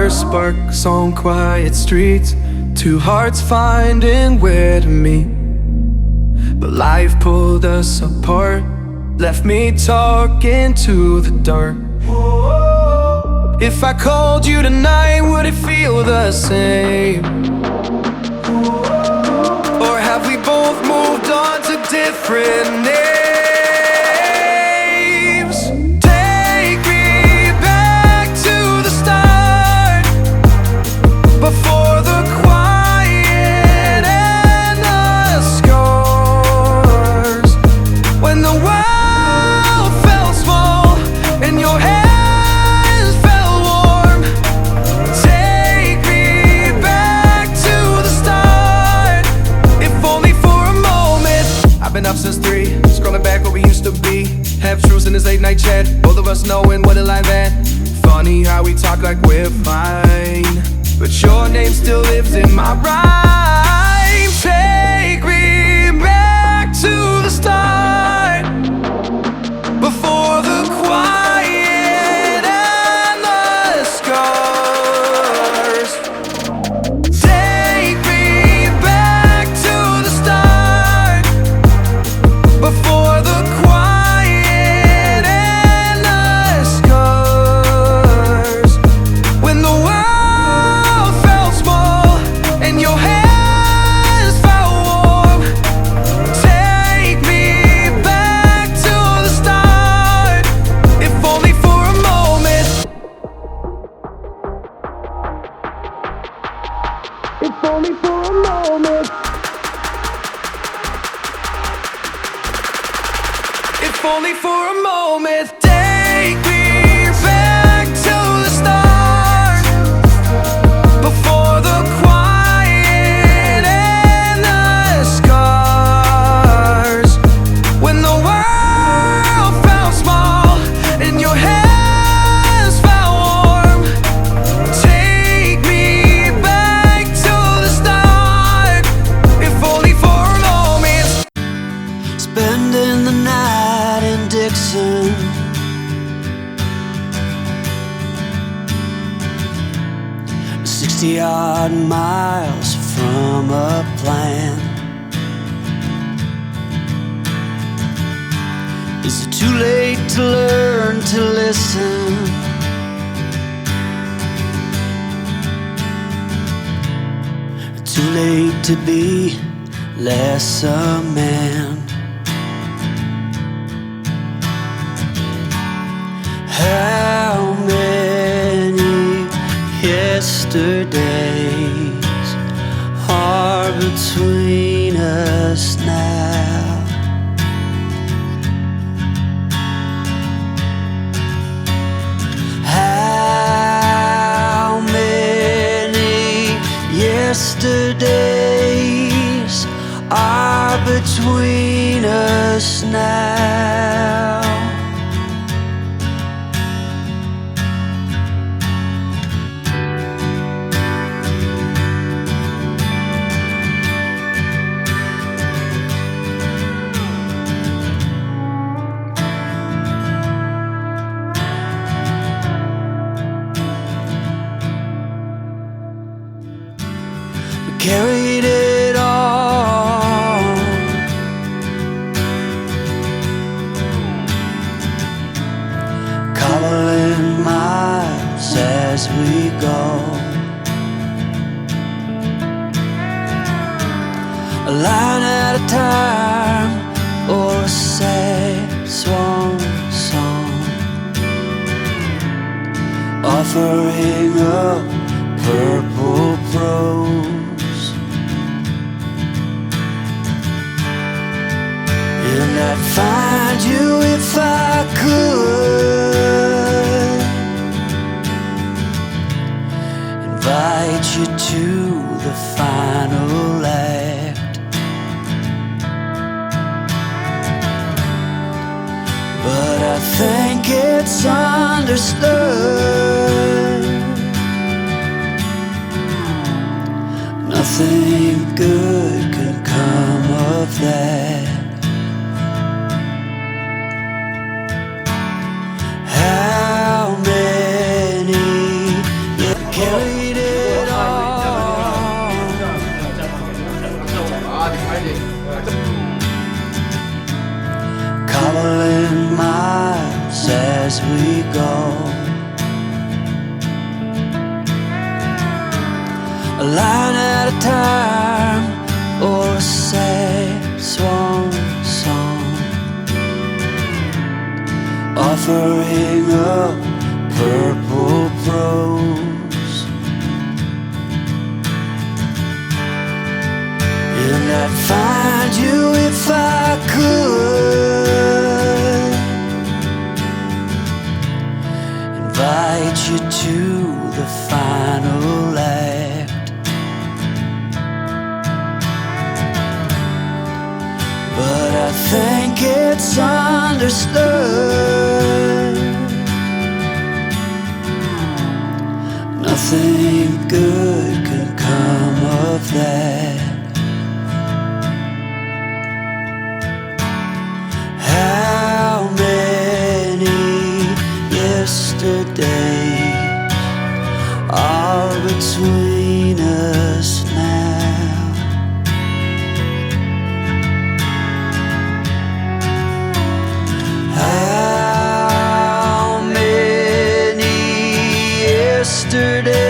first sparks on quiet streets, two hearts finding where to meet. But life pulled us apart, left me talking to the dark. If I called you tonight, would it feel the same? Or have we both moved on to different names? Take me back to the start, before the quiet and the scars. When the world felt small and your hands felt warm. Take me back to the start, if only for a moment. I've been up since 3, scrolling back what we used to be. Half truths in this late night chat, both of us knowing what a lie that. Funny how we talk like we're fine, but your name still lives in my rhyme. Take me back to the start, before the quiet and the scars. Take me back to the start, before the quiet and the scars. When the world felt small and your hands felt warm. Take me back to the start, if only for a moment. If only for a moment. If only for a moment. Take me back to the start, before the quiet and the scars. When the world felt small and your hands felt warm. Take me back to the start, if only for a moment. Spending the night in Dixon, 60-odd miles from a plan. Is it too late to learn to listen? Too late to be less a man? How many yesterdays are between us now? How many yesterdays are between us now? We carried it all, cobbling miles as we go, a line at a time, or a sad swan song, offering up purple prose. And I'd find you if I could, invite you to the final act. But I think it's understood, nothing good can come of that. How many carry as we go. A line at a time, or a sad swan song, offering up purple prose. And I'd find you if I could, invite you to the final act. But I think it's understood nothing good can come of that. How many yesterdays are between us now? How many yesterdays